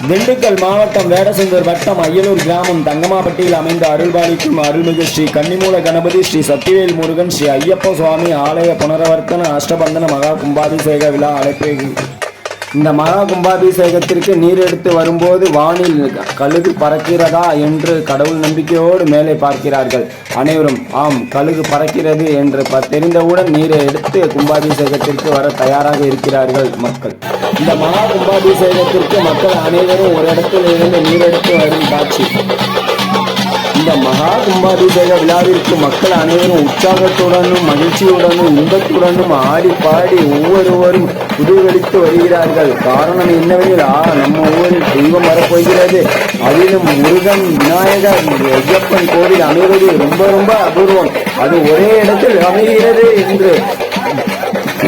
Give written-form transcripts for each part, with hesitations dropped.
திண்டுக்கல் மாவட்டம் வேடசந்தூர் வட்டம் அய்யலூர் கிராமம் தங்கமாப்பட்டியில் அமைந்த அருள்பாலிக்கும் அருள்மிகு ஸ்ரீ கன்னிமூல கணபதி ஸ்ரீ சத்திவேல் முருகன் ஸ்ரீ ஐயப்ப சுவாமி ஆலய புனரவர்த்தன அஷ்டபந்தன மகா கும்பாபிஷேக விழா அழைப்பு. இந்த மகா கும்பாபிஷேகத்திற்கு நீர் எடுத்து வரும்போது வானில் கழுகு பறக்கிறதா என்று கடவுள் நம்பிக்கையோடு மேலே பார்க்கிறார்கள் அனைவரும். ஆம், கழுகு பறக்கிறது என்று தெரிந்தவுடன் நீரை எடுத்து கும்பாபிஷேகத்திற்கு வர தயாராக இருக்கிறார்கள் மக்கள். இந்த மகா கும்பாபிஷேகத்திற்கு மக்கள் அனைவரும் ஒரு இடத்தில் இருந்து நீரெடுத்து வரும் காட்சி. இந்த மகா கும்பாபிஷேக விழாவிற்கு மக்கள் அனைவரும் உற்சாகத்துடனும் மகிழ்ச்சியுடனும் இன்பத்துடனும் ஆடி பாடி ஒவ்வொருவரும் குதூகலித்து வருகிறார்கள். காரணம் என்னவெனில், நம்ம ஊரில் தெய்வம் வரப்போகிறது, அதிலும் முருகன் விநாயகர் ஐயப்பன் கோவில் அமைவது ரொம்ப ரொம்ப அபூர்வம், அது ஒரே இடத்தில் அமைகிறது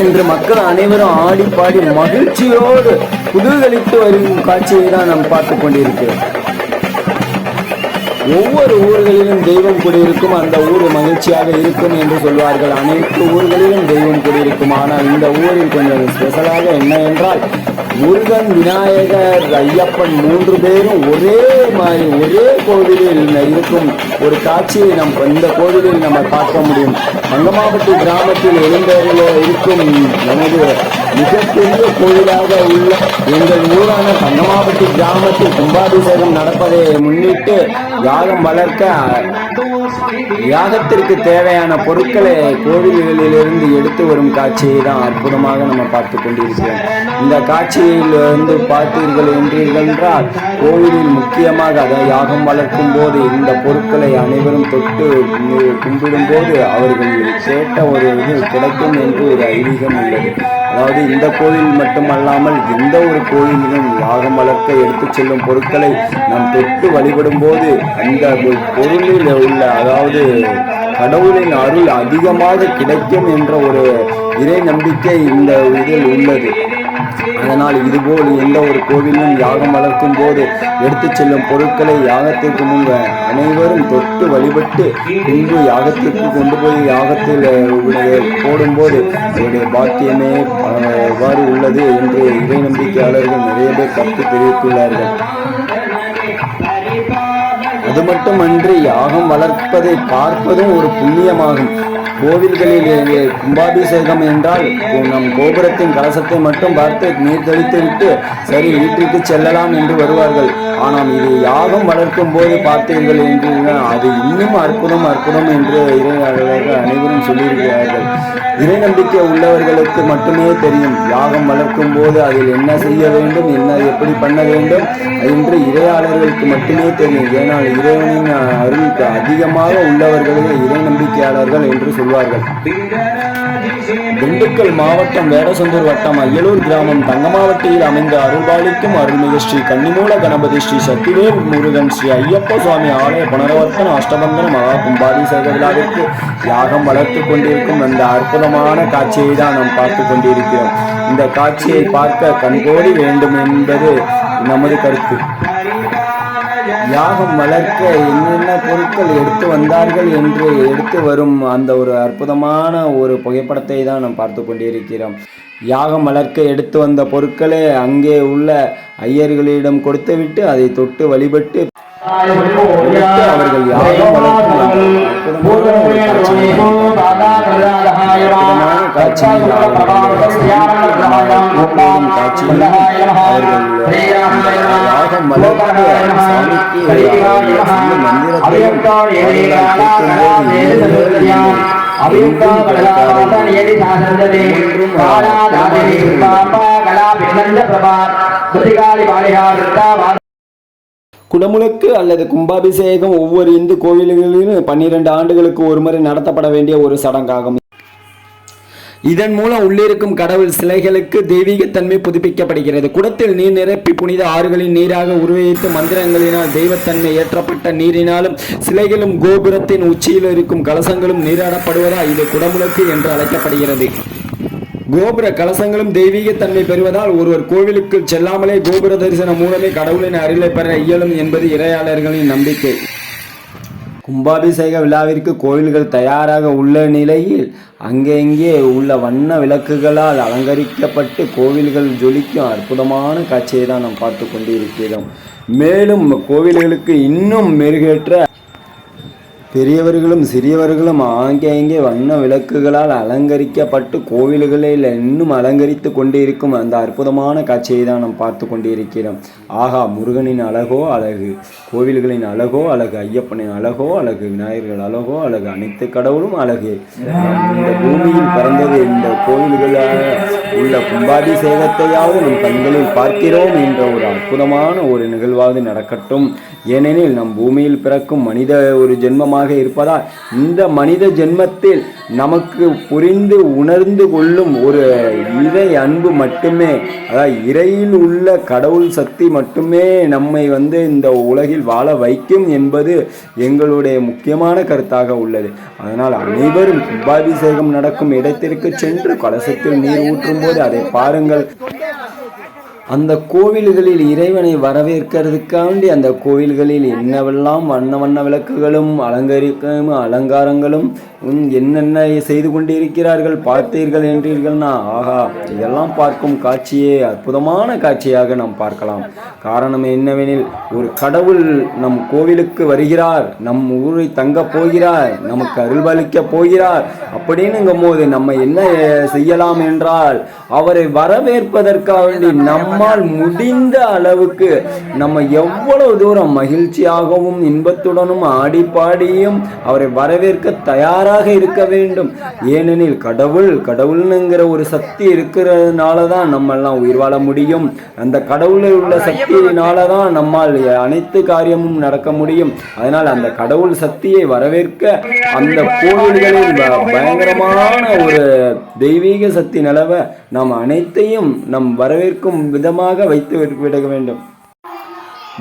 என்று மக்கள் அனைவரும் ஆடி பாடி மகிழ்ச்சியோடு குதூகலித்து வரும் காட்சியை தான் நாம் பார்த்து கொண்டிருக்கிறோம். ஒவ்வொரு ஊர்களிலும் தெய்வம் குடியிருக்கும், அந்த ஊர் மகிழ்ச்சியாக இருக்கும் என்று சொல்வார்கள். அனைத்து ஊர்களிலும் தெய்வம் குடியிருக்கும். ஆனால் இந்த ஊரில் கொஞ்சம் ஸ்பெஷலாக என்ன என்றால், முருகன் விநாயகர் ஐயப்பன் 3 பேரும் ஒரே மாதிரி ஒரே கோவிலில் இருக்கும் ஒரு காட்சியை இந்த கோவிலில் நம்ம பார்க்க முடியும். தங்கமாப்பட்டி கிராமத்தில் எழுந்தேரில் இருக்கும் நமது மிகப்பெரிய கோவிலாக உள்ள எங்கள் ஊரான தங்கமாப்பட்டி கிராமத்தில் கும்பாபிஷேகம் நடப்பதை முன்னிட்டு யாகம் வளர்க்க யாகத்திற்கு தேவையான பொருட்களை கோவில்களிலிருந்து எடுத்து வரும் காட்சியை தான் அற்புதமாக நம்ம பார்த்து கொண்டிருக்கிறோம். இந்த காட்சியில் பார்த்தீர்கள் என்றால், கோவிலில் முக்கியமாக அதை யாகம் வளர்க்கும் போது இந்த பொருட்களை அனைவரும் தொட்டு கும்பிடும் போது அவர்கள் கேட்ட ஒரு இது கிடைக்கும் என்று ஒரு ஐதீகம் உள்ளது. அதாவது இந்த கோவில் மட்டுமல்லாமல் எந்த ஒரு கோவிலிலும் யாகம் வளர்க்க எடுத்து செல்லும் பொருட்களை நாம் தொட்டு வழிபடும் போது அந்த பொருளில் உள்ள, அதாவது கடவுளின் அருள் அதிகமாக கிடைக்கும் என்ற ஒரு இறை நம்பிக்கை இந்த இதில் உள்ளது. அதனால் இதுபோல் எந்த ஒரு கோவிலும் யாகம் வளர்க்கும் போது எடுத்து செல்லும் பொருட்களை யாகத்திற்கு முன்பு அனைவரும் தொட்டு வழிபட்டு பின்பு யாகத்திற்கு கொண்டு போய் யாகத்தில் போடும்போது அவருடைய பாக்கியமே எவ்வாறு உள்ளது என்று இறை நம்பிக்கையாளர்கள் நிறைய பேர் கருத்து தெரிவித்துள்ளார்கள். அது மட்டுமன்றி யாகம் வளர்ப்பதை பார்ப்பதும் ஒரு புண்ணியமாகும். கோவில்களில் கும்பாபிஷேகம் என்றால் நம் கோபுரத்தின் கலசத்தை மட்டும் பார்த்து நீர் தெளித்து விட்டு சரி வீட்டிற்கு செல்லலாம் என்று வருவார்கள். ஆனால் இது யாகம் வளர்க்கும் போது பார்த்தீர்கள் என்று அது இன்னும் அற்புதம் அற்புதம் என்று இறையாளர்கள் அனைவரும் சொல்லியிருக்கிறார்கள். இறை நம்பிக்கை உள்ளவர்களுக்கு மட்டுமே தெரியும் யாகம் வளர்க்கும் போது அதில் என்ன செய்ய வேண்டும், என்ன எப்படி பண்ண வேண்டும் என்று இறையாளர்களுக்கு மட்டுமே தெரியும். ஏனால் இறைவனின் அருளுக்கு அதிகமாக உள்ளவர்களே இறை நம்பிக்கையாளர்கள் என்று சொல்வார்கள். திண்டுக்கல் மாவட்டம் வேடசந்தூர் வட்டம் அய்யலூர் கிராமம் தங்கமாவட்டியில் அமைந்த அருள்பாலிக்கும் அருள்மிகு ஸ்ரீ கன்னிமூல கணபதி ஸ்ரீ சத்திவேல் முருகன் ஸ்ரீ ஐயப்ப சுவாமி ஆலய புனரவர்த்தன அஷ்டபந்தன மகா கும்பாபிஷேக விழாவிற்கு யாகம் வளர்த்து கொண்டிருக்கும் அந்த அற்புதமான காட்சியை தான் நாம் பார்த்து கொண்டிருக்கிறோம். இந்த காட்சியை பார்க்க கண்கோடி வேண்டும் என்பது நமது கருத்து. யாகம் வளர்க்க என்னென்ன பொருட்கள் எடுத்து வந்தார்கள் என்று எடுத்து வரும் அந்த ஒரு அற்புதமான ஒரு புகைப்படத்தை தான் நாம் பார்த்து கொண்டிருக்கிறோம். யாகம் வளர்க்க எடுத்து வந்த பொருட்களை அங்கே உள்ள ஐயர்களிடம் கொடுத்துவிட்டு அதை தொட்டு வழிபட்டு அவர்கள் யாகம் வளர்க்கும் காட்சியில் யாகம் வளர்க்க சாமிக்கு குடமுழுக்கு அல்லது கும்பாபிஷேகம் ஒவ்வொரு இந்து கோவில்களிலும் 12 ஆண்டுகளுக்கு ஒரு முறை நடத்தப்பட வேண்டிய ஒரு சடங்காகும். இதன் மூலம் உள்ளிருக்கும் கடவுள் சிலைகளுக்கு தெய்வீகத்தன்மை புதுப்பிக்கப்படுகிறது. குடத்தில் நீர் நிரப்பி புனித ஆறுகளின் நீராக உருவகித்து மந்திரங்களினால் தெய்வத்தன்மை ஏற்றப்பட்ட நீரினாலும் சிலைகளும் கோபுரத்தின் உச்சியில் இருக்கும் கலசங்களும் நீராடப்படுவதால் இது குடமுழுக்கு என்று அழைக்கப்படுகிறது. கோபுர கலசங்களும் தெய்வீகத்தன்மை பெறுவதால் ஒருவர் கோவிலுக்கு செல்லாமலே கோபுர தரிசனம் மூலமே கடவுளின் அருளை பெற இயலும் என்பது இறையாளர்களின் நம்பிக்கை. கும்பாபிஷேக விழாவிற்கு கோயில்கள் தயாராக உள்ள நிலையில் அங்கங்கே உள்ள வண்ண விளக்குகளால் அலங்கரிக்கப்பட்டு கோவில்கள் ஜொலிக்கும் அற்புதமான காட்சியை தான் நாம் பார்த்து கொண்டிருக்கிறோம். மேலும் கோவில்களுக்கு இன்னும் மெருகேற்ற பெரியவர்களும் சிறியவர்களும் ஆங்கே வண்ண விளக்குகளால் அலங்கரிக்கப்பட்டு கோவில்களில் இன்னும் அலங்கரித்து கொண்டிருக்கும் அந்த அற்புதமான காட்சியை தான் நாம் பார்த்து கொண்டிருக்கிறோம். ஆகா, முருகனின் அழகோ அழகு, கோவில்களின் அழகோ அழகு, ஐயப்பனின் அழகோ அழகு, விநாயகர்கள் அழகோ அழகு, அனைத்து கடவுளும் அழகு. இந்த பூமியில் பிறந்தது இந்த கோவில்களாக உள்ள கும்பாபிஷேகத்தையாவது நம் கண்களில் பார்க்கிறோம் என்ற ஒரு அற்புதமான ஒரு நிகழ்வாவது நடக்கட்டும். ஏனெனில் நம் பூமியில் பிறக்கும் மனித ஒரு ஜென்மமாக இருப்பதால் இந்த மனித ஜென்மத்தில் நமக்கு புரிந்து உணர்ந்து கொள்ளும் ஒரு இறை அன்பு மட்டுமே, அதாவது இறையில் உள்ள கடவுள் சக்தி மட்டுமே நம்மை இந்த உலகில் வாழ வைக்கும் என்பது எங்களுடைய முக்கியமான கருத்தாக உள்ளது. அதனால் அனைவரும் கும்பாபிஷேகம் நடக்கும் இடத்திற்கு சென்று கலசத்தில் நீர் ஊற்றும் போது அதை பாருங்கள். அந்த கோவில்களில் இறைவனை வரவேற்கிறதுக்காண்டி அந்த கோவில்களில் என்னவெல்லாம் வண்ண வண்ண விளக்குகளும் அலங்காரங்களும் என்னென்ன செய்து கொண்டிருக்கிறார்கள் பார்த்தீர்கள் என்றீர்கள்னா, ஆகா, இதெல்லாம் பார்க்கும் காட்சியே அற்புதமான காட்சியாக நாம் பார்க்கலாம். காரணம் என்னவெனில், ஒரு கடவுள் நம் கோவிலுக்கு வருகிறார், நம் ஊரை தங்க போகிறார், நமக்கு அருள்பாலிக்க போகிறார் அப்படின்னுங்கும் போது நம்ம என்ன செய்யலாம் என்றால், அவரை வரவேற்பதற்காக வேண்டி நம்மால் முடிந்த அளவுக்கு நம்ம எவ்வளவு தூரம் மகிழ்ச்சியாகவும் இன்பத்துடனும் ஆடி பாடியும் அவரை வரவேற்க தயாராக இருக்க வேண்டும். ஏனெனில் கடவுள்ங்கிற ஒரு சக்தி இருக்கிறதுனால தான் நம்ம எல்லாம் உயிர் வாழ முடியும். அந்த கடவுளில் உள்ள சக்தியினால தான் நம்மால் அனைத்து காரியமும் நடக்க முடியும். அதனால் அந்த கடவுள் சக்தியை வரவேற்க அந்த கோவில்களில் பயங்கரமான ஒரு தெய்வீக சக்தி நிலவ நாம் அனைத்தையும் நம் வரவேற்கும் விதமாக வைத்து விட வேண்டும்.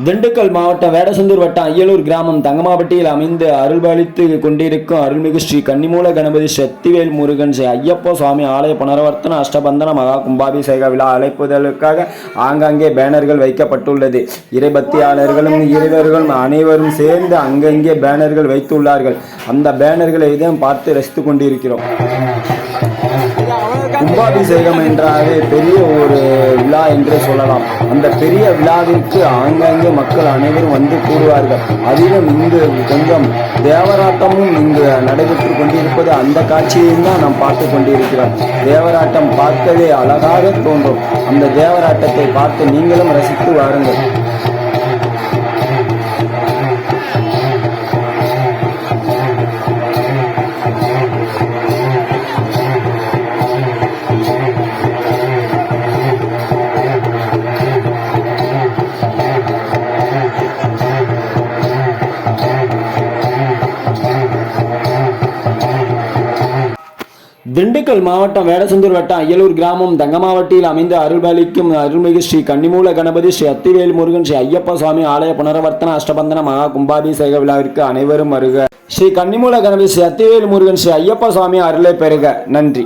திண்டுக்கல் மாவட்டம் வேடசந்தூர் வட்டம் அய்யலூர் கிராமம் தங்கமாபட்டியில் அமைந்து அருள்பாலித்து கொண்டிருக்கும் அருள்மிகு ஸ்ரீ கன்னிமூல கணபதி சக்திவேல் முருகன் ஸ்ரீ ஐயப்ப சுவாமி ஆலய புனரவர்த்தன அஷ்டபந்தன மகா கும்பாபிஷேக விழா அழைப்புதலுக்காக ஆங்காங்கே பேனர்கள் வைக்கப்பட்டுள்ளது. இறைபக்தியாளர்களும் இறைவர்களும் அனைவரும் சேர்ந்து அங்கங்கே பேனர்கள் வைத்துள்ளார்கள். அந்த பேனர்களை தான் பார்த்து ரசித்து கொண்டிருக்கிறோம். கும்பாபிஷேகம் என்றாலே பெரிய ஒரு விழா என்று சொல்லலாம். அந்த பெரிய விழாவிற்கு ஆங்காங்கே மக்கள் அனைவரும் வந்து கூடுவார்கள். அதிலும் இங்கு கொஞ்சம் தேவராட்டமும் இங்கு நடைபெற்று கொண்டிருப்பது, அந்த காட்சியையும் தான் நாம் பார்த்து கொண்டிருக்கிறோம். தேவராட்டம் பார்க்கவே அழகாக தோன்றும். அந்த தேவராட்டத்தை பார்த்து நீங்களும் ரசித்து வாருங்கள். திண்டுக்கல் மாவட்டம் வேடசந்தூர் வட்டம் அய்யலூர் கிராமம் தங்கமாவட்டியில் அமைந்து அருள்பாலிக்கும் அருள்மிகு ஸ்ரீ கன்னிமூல கணபதி ஸ்ரீ சக்திவேல் முருகன் ஸ்ரீ ஐயப்ப சுவாமி ஆலய புனரவர்த்தன அஷ்டபந்தன மகா கும்பாபிஷேக விழாவிற்கு அனைவரும் வருக. ஸ்ரீ கன்னிமூல கணபதி ஸ்ரீ சக்திவேல் முருகன் ஸ்ரீ ஐயப்ப சுவாமி அருளை பெறுக. நன்றி.